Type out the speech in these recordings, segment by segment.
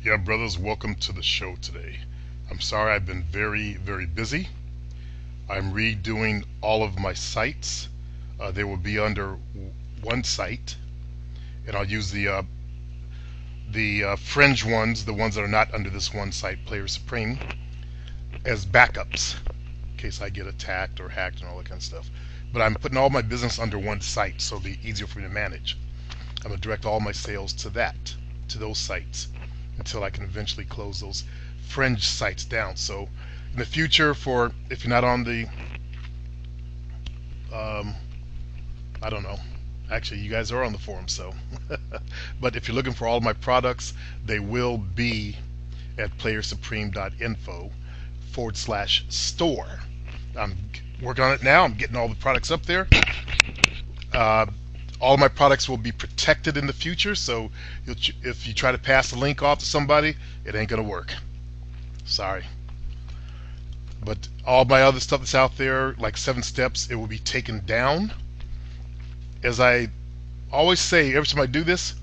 Yeah, brothers, welcome to the show today. I'm sorry I've been very busy. I'm redoing all of my sites. They will be under one site, and I'll use the fringe ones, the ones that are not under this one site, Player Supreme, as backups in case I get attacked or hacked and all that kind of stuff. But I'm putting all my business under one site, so it'll be easier for me to manage. I'm gonna direct all my sales to those sites, until I can eventually close those fringe sites down. So in the future, for if you're not on the, um, I don't know. Actually, you guys are on the forum, so. But if you're looking for all of my products, they will be at playersupreme.info/store. I'm working on it now. I'm getting all the products up there. Uh, all of my products will be protected in the future, so if you try to pass the link off to somebody, it ain't gonna work. Sorry. But all my other stuff that's out there, like 7 steps, it will be taken down. As I always say, every time I do this,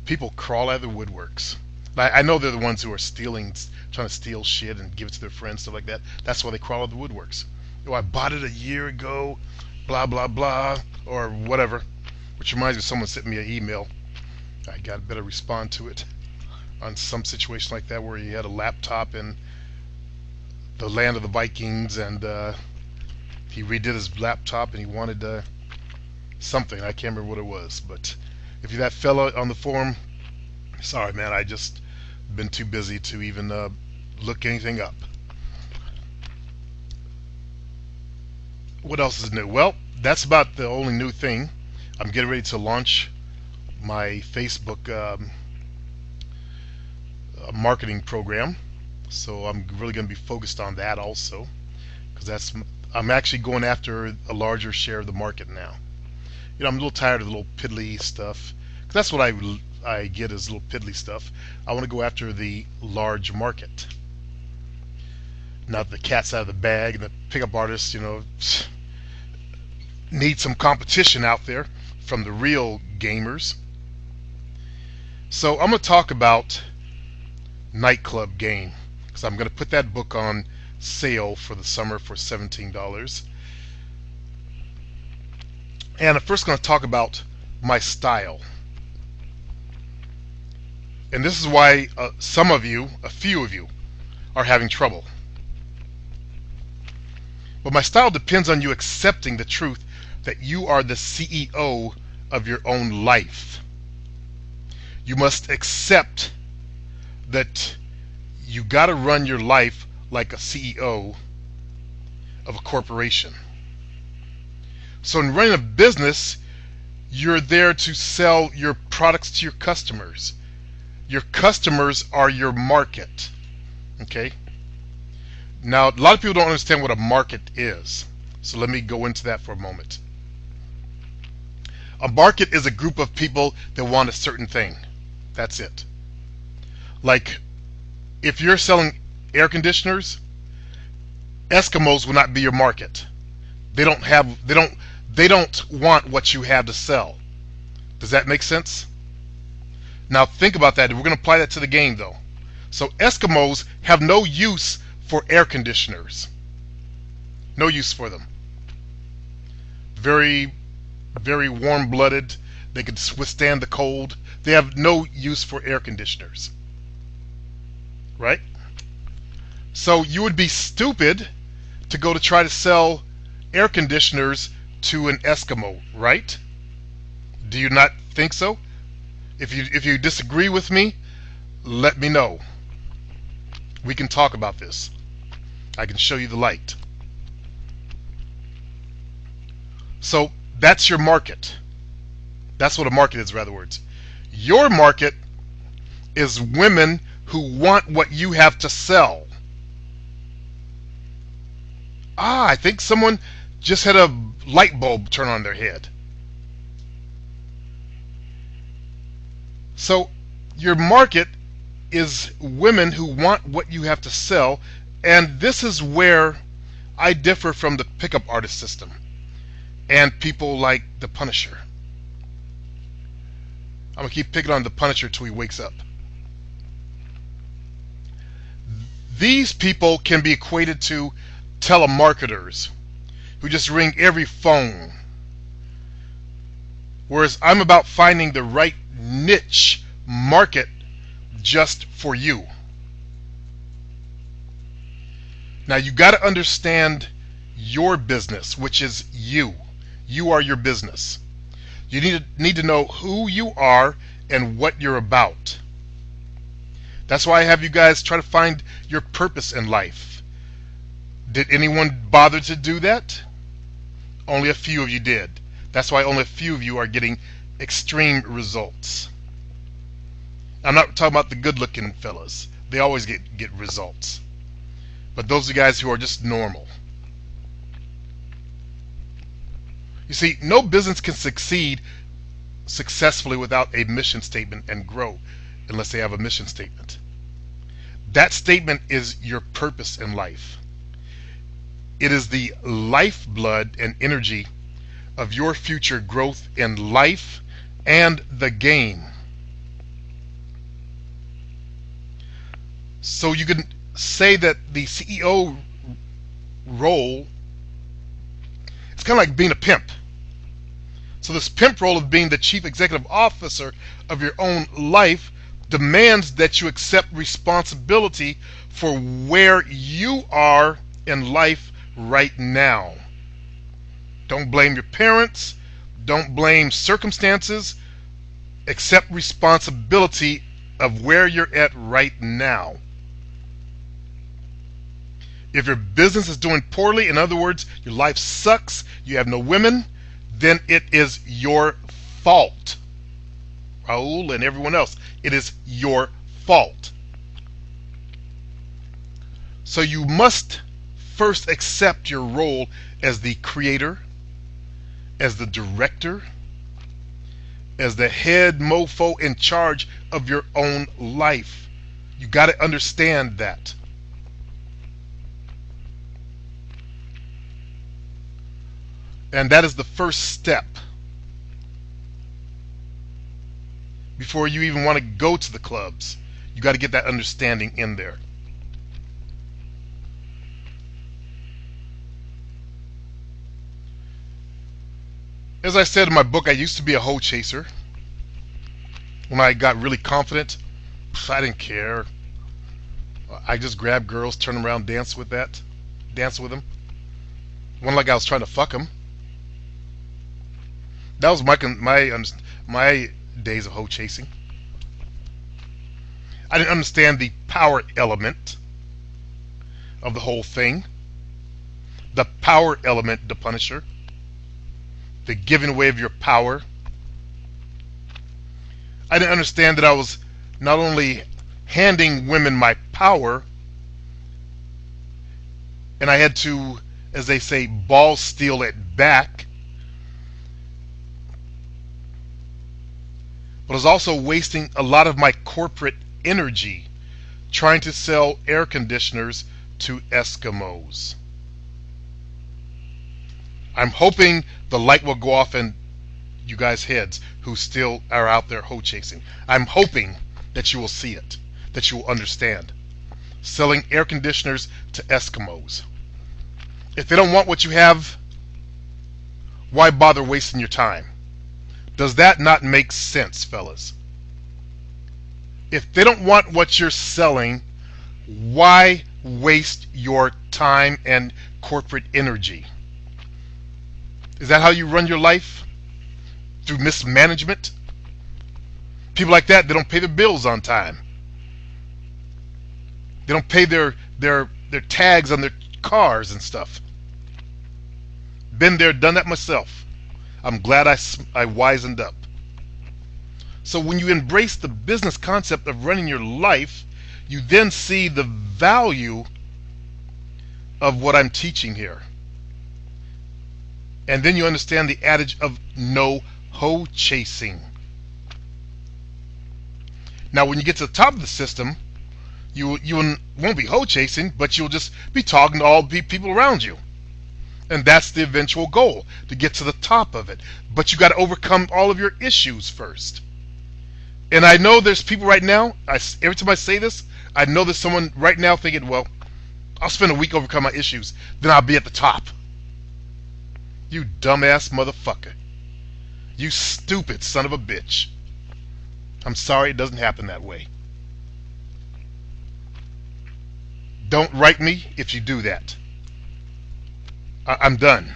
people crawl out of the woodworks. I know they're the ones who are stealing, trying to steal shit and give it to their friends, stuff like that. That's why they crawl out of the woodworks. Oh, I bought it a year ago, blah blah blah, or whatever. Which reminds me, someone sent me an email. I got better respond to it on some situation like that where he had a laptop in the land of the Vikings, and he redid his laptop and he wanted something. I can't remember what it was. But if you're that fella on the forum, sorry man, I just been too busy to even look anything up. What else is new? Well, that's about the only new thing. I'm getting ready to launch my Facebook marketing program, so I'm really going to be focused on that also, because I'm actually going after a larger share of the market now. I'm a little tired of the little piddly stuff. 'Cause that's what I get is little piddly stuff. I want to go after the large market. Now that the cat's out of the bag and the pickup artists, need some competition out there from the real gamers. So I'm going to talk about Nightclub Game, because I'm going to put that book on sale for the summer for $17. And I'm first going to talk about my style. And this is why some of you, a few of you, are having trouble. But my style depends on you accepting the truth that you are the CEO of your own life. You must accept that you got to run your life like a CEO of a corporation. So in running a business, you're there to sell your products to your customers. Your customers are your market. Okay? Now, a lot of people don't understand what a market is. So let me go into that for a moment. A market is a group of people that want a certain thing. That's it. Like, if you're selling air conditioners, Eskimos will not be your market. They don't want what you have to sell. Does that make sense? Now think about that. We're going to apply that to the game though. So Eskimos have no use for air conditioners. No use for them. Very warm-blooded. They can withstand the cold. They have no use for air conditioners. Right? So you would be stupid to go to try to sell air conditioners to an Eskimo, right? Do you not think so? If you disagree with me, let me know. We can talk about this. I can show you the light. So that's your market. That's what a market is, in other words. Your market is women who want what you have to sell. I think someone just had a light bulb turn on their head. So your market is women who want what you have to sell, and this is where I differ from the pickup artist system and people like the Punisher. I'm gonna keep picking on the Punisher till he wakes up. These people can be equated to telemarketers who just ring every phone. Whereas I'm about finding the right niche market just for you. Now you got to understand your business, which is you. You are your business. You need to know who you are and what you're about. That's why I have you guys try to find your purpose in life. Did anyone bother to do that? Only a few of you did. That's why only a few of you are getting extreme results. I'm not talking about the good-looking fellas. They always get results. But those are guys who are just normal. You see, no business can succeed successfully without a mission statement and grow unless they have a mission statement. That statement is your purpose in life. It is the lifeblood and energy of your future growth in life and the game. So you can say that the CEO role, it's kind of like being a pimp. So this pimp role of being the chief executive officer of your own life demands that you accept responsibility for where you are in life right now. Don't blame your parents. Don't blame circumstances. Accept responsibility of where you're at right now. If your business is doing poorly, in other words, your life sucks, you have no women, then it is your fault. Raul and everyone else, it is your fault. So you must first accept your role as the creator, as the director, as the head mofo in charge of your own life. You got to understand that. And that is the first step before you even want to go to the clubs. You got to get that understanding in there. As I said in my book, I used to be a hoe chaser. When I got really confident, I didn't care. I just grabbed girls, turn them around, dance with them. Wasn't like I was trying to fuck them. That was my days of hoe chasing. I didn't understand the power element of the whole thing. The power element, the Punisher. The giving away of your power. I didn't understand that I was not only handing women my power, and I had to, as they say, ball steal it back, but I was also wasting a lot of my corporate energy trying to sell air conditioners to Eskimos. I'm hoping the light will go off in you guys' heads who still are out there hoe chasing. I'm hoping that you will see it, that you will understand. Selling air conditioners to Eskimos. If they don't want what you have, why bother wasting your time? Does that not make sense, fellas? If they don't want what you're selling, why waste your time and corporate energy? Is that how you run your life? Through mismanagement? People like that, they don't pay their bills on time. They don't pay their tags on their cars and stuff. Been there, done that myself. I'm glad I wisened up. So when you embrace the business concept of running your life, you then see the value of what I'm teaching here. And then you understand the adage of no hoe chasing. Now when you get to the top of the system, you won't be hoe chasing, but you'll just be talking to all the people around you. And that's the eventual goal, to get to the top of it. But you got to overcome all of your issues first. And I know there's people right now, every time I say this, I know there's someone right now thinking, well, I'll spend a week overcome my issues, then I'll be at the top. You dumbass motherfucker. You stupid son of a bitch. I'm sorry, it doesn't happen that way. Don't write me if you do that. I'm done.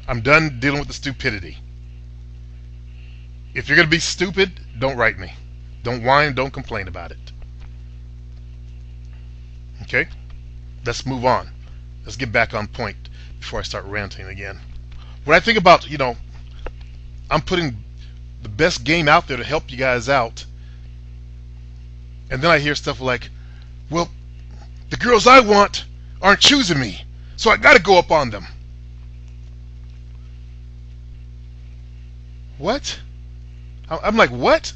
I'm done dealing with the stupidity. If you're going to be stupid, don't write me. Don't whine, don't complain about it. Okay? Let's move on. Let's get back on point before I start ranting again. When I think about, I'm putting the best game out there to help you guys out, and then I hear stuff like, well, the girls I want aren't choosing me, so I gotta go up on them. What? I'm like, what?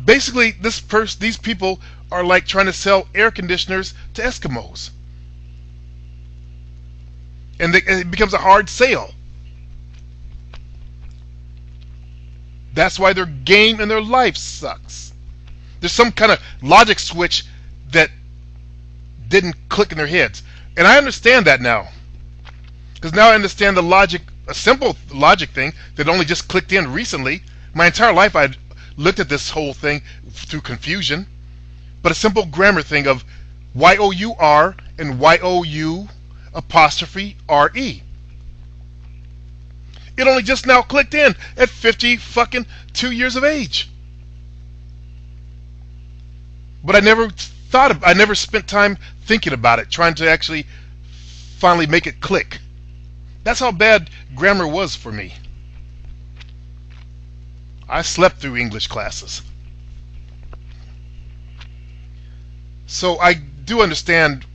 Basically, these people are like trying to sell air conditioners to Eskimos. And it becomes a hard sale. That's why their game and their life sucks. There's some kind of logic switch that didn't click in their heads. And I understand that now. Because now I understand the logic, a simple logic thing that only just clicked in recently. My entire life I'd looked at this whole thing through confusion. But a simple grammar thing of Y-O-U-R and Y-O-U''RE. It only just now clicked in at 52 years of age. But I never spent time thinking about it, trying to actually finally make it click. That's how bad grammar was for me. I slept through English classes. So I do understand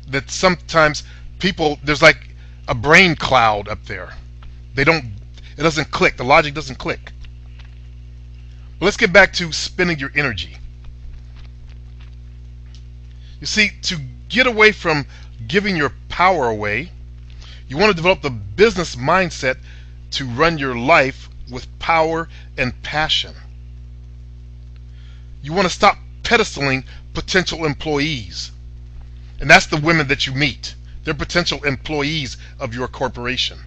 that sometimes people, there's like a brain cloud up there. It doesn't click. The logic doesn't click. But let's get back to spending your energy. You see, to get away from giving your power away, you want to develop the business mindset to run your life with power and passion. You want to stop pedestaling potential employees. And that's the women that you meet. They're potential employees of your corporation,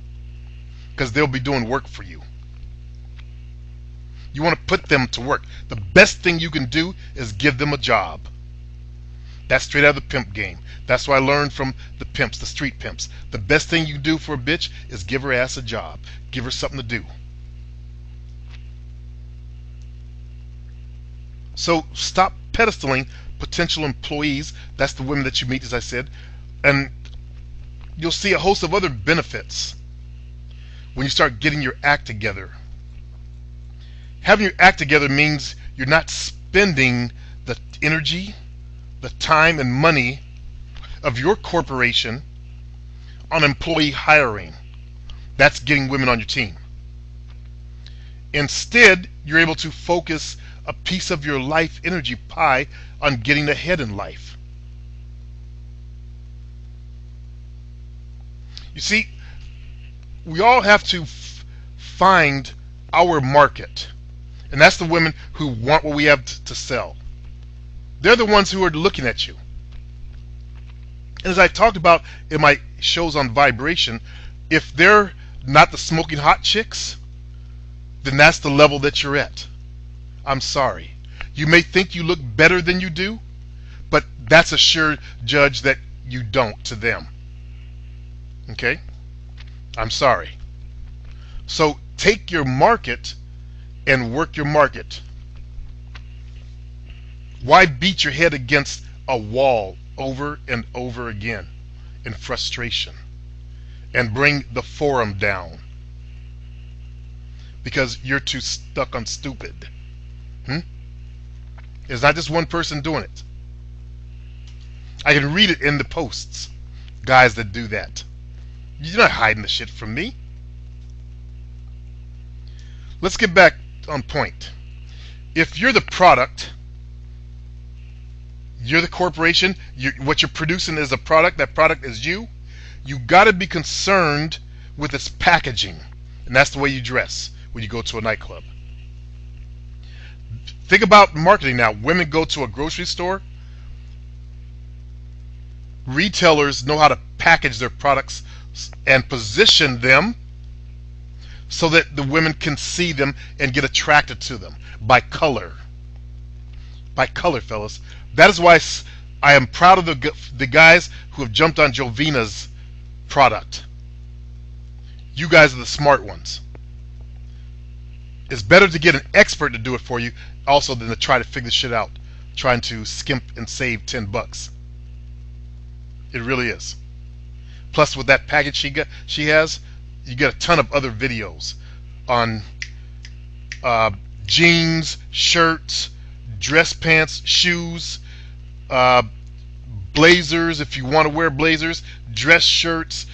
because they'll be doing work for you. You want to put them to work. The best thing you can do is give them a job. That's straight out of the pimp game. That's what I learned from the pimps, the street pimps. The best thing you can do for a bitch is give her ass a job. Give her something to do. So stop pedestaling potential employees. That's the women that you meet, as I said. And you'll see a host of other benefits when you start getting your act together. Having your act together means you're not spending the energy, the time and money of your corporation on employee hiring. That's getting women on your team. Instead, you're able to focus a piece of your life energy pie on getting ahead in life. You see, we all have to find our market. And that's the women who want what we have to sell. They're the ones who are looking at you. And as I talked about in my shows on vibration, if they're not the smoking hot chicks, then that's the level that you're at. I'm sorry. You may think you look better than you do, but that's a sure judge that you don't to them. Okay? I'm sorry. So take your market and work your market. Why beat your head against a wall over and over again in frustration and bring the forum down? Because you're too stuck on stupid. It's not just one person doing it. I can read it in the posts. Guys that do that. You're not hiding the shit from me. Let's get back on point. If you're the product, you're the corporation, what you're producing is a product, that product is you, you got to be concerned with its packaging. And that's the way you dress. when you go to a nightclub. Think about marketing now. Women go to a grocery store. Retailers know how to package their products and position them so that the women can see them and get attracted to them by color. By color, fellas. That is why I am proud of the guys who have jumped on Jovina's product. You guys are the smart ones. It's better to get an expert to do it for you also than to try to figure shit out, trying to skimp and save $10. It really is. Plus, with that package she has, you get a ton of other videos on jeans, shirts, dress pants, shoes, blazers if you want to wear blazers, dress shirts,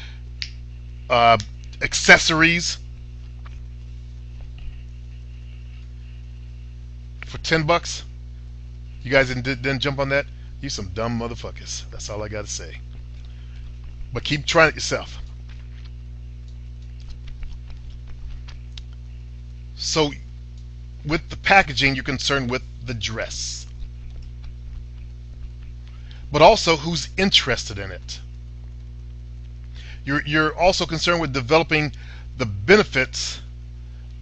accessories. For $10, you guys didn't jump on that? You some dumb motherfuckers. That's all I gotta say. But keep trying it yourself. So, with the packaging, you're concerned with the dress. But also, who's interested in it? You're also concerned with developing the benefits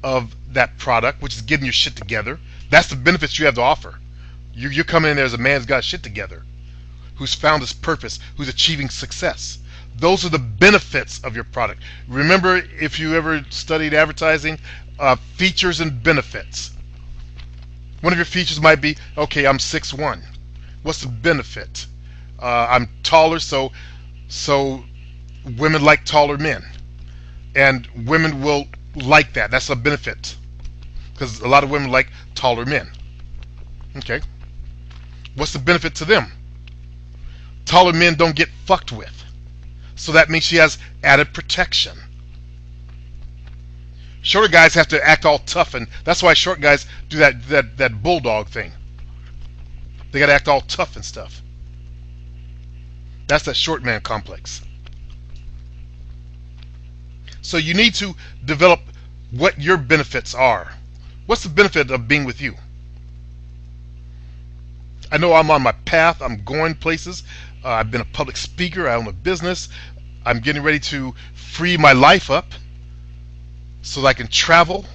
of that product, which is getting your shit together. That's the benefits you have to offer. You're coming in there as a man who's got shit together, who's found his purpose, who's achieving success. Those are the benefits of your product. Remember, if you ever studied advertising, features and benefits. One of your features might be, okay, I'm 6'1". What's the benefit? I'm taller, so women like taller men. And women will like that. That's a benefit. Because a lot of women like taller men. Okay. What's the benefit to them? Taller men don't get fucked with. So that means she has added protection. Shorter guys have to act all tough, and that's why short guys do that bulldog thing. They gotta act all tough and stuff. That's that short man complex. So you need to develop what your benefits are. What's the benefit of being with you? I know I'm on my path. I'm going places. I've been a public speaker. I own a business. I'm getting ready to free my life up so that I can travel.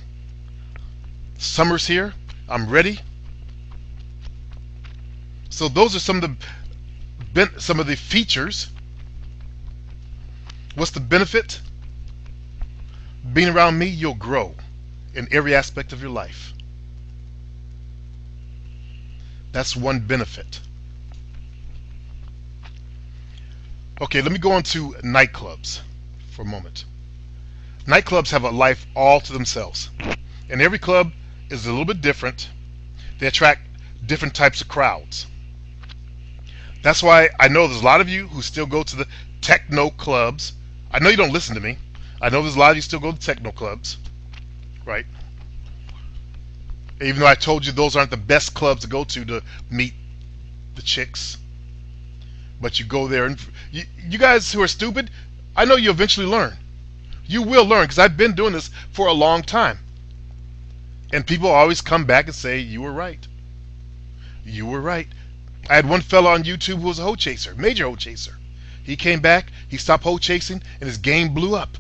Summer's here. I'm ready. So those are some of the features. What's the benefit? Being around me, you'll grow in every aspect of your life. That's one benefit. Okay, let me go on to nightclubs for a moment. Nightclubs have a life all to themselves. And every club is a little bit different. They attract different types of crowds. That's why I know there's a lot of you who still go to the techno clubs. I know you don't listen to me. I know there's a lot of you still go to techno clubs. Right? Even though I told you those aren't the best clubs to go to meet the chicks. But you go there, and you guys who are stupid, I know you eventually learn. You will learn, because I've been doing this for a long time. And people always come back and say, you were right. You were right. I had one fella on YouTube who was a hoe chaser, major hoe chaser. He came back, he stopped hoe chasing, and his game blew up.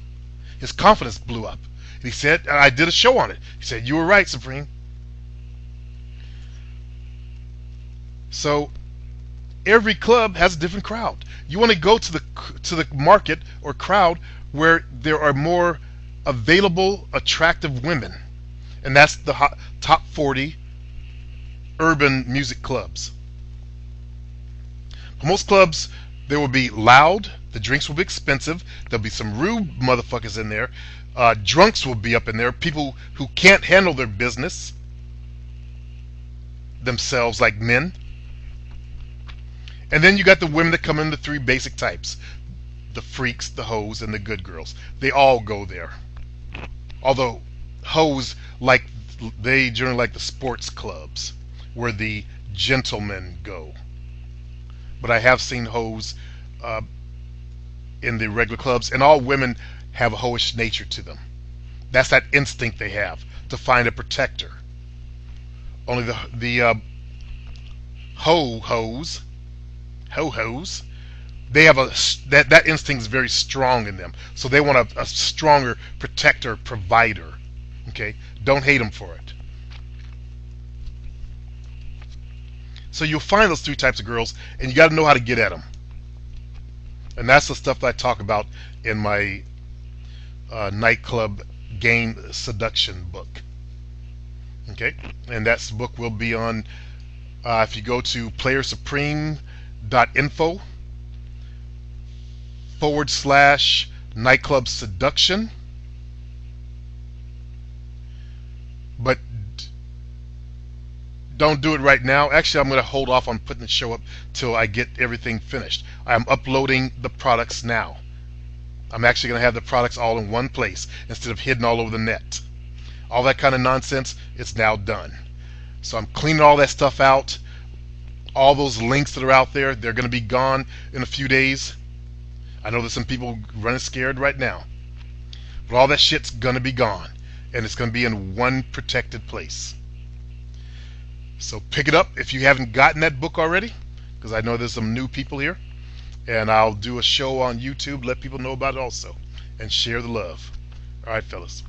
His confidence blew up. And he said, and I did a show on it. He said, you were right, Supreme. So every club has a different crowd. You want to go to the market or crowd where there are more available, attractive women, and that's the top 40 urban music clubs. Most clubs, they will be loud. The drinks will be expensive. There'll be some rude motherfuckers in there. Drunks will be up in there. People who can't handle their business themselves, like men. And then you got the women that come in the three basic types. The freaks, the hoes, and the good girls. They all go there. Although hoes, they generally like the sports clubs where the gentlemen go. But I have seen hoes in the regular clubs, and all women have a hoish nature to them. That's that instinct they have. to find a protector. Only the ho-hos, they have that instinct is very strong in them. So they want a stronger protector, provider. Okay? Don't hate them for it. So you'll find those three types of girls, and you got to know how to get at them. And that's the stuff that I talk about in my nightclub game Seduction book. Okay? And that book will be on, if you go to playersupreme.info/nightclub seduction. But don't do it right now. Actually, I'm going to hold off on putting the show up till I get everything finished. I'm uploading the products now. I'm actually going to have the products all in one place instead of hidden all over the net. All that kind of nonsense, it's now done. So I'm cleaning all that stuff out. All those links that are out there, they're going to be gone in a few days. I know there's some people running scared right now. But all that shit's going to be gone. And it's going to be in one protected place. So pick it up if you haven't gotten that book already, because I know there's some new people here. And I'll do a show on YouTube, let people know about it also, and share the love. All right, fellas.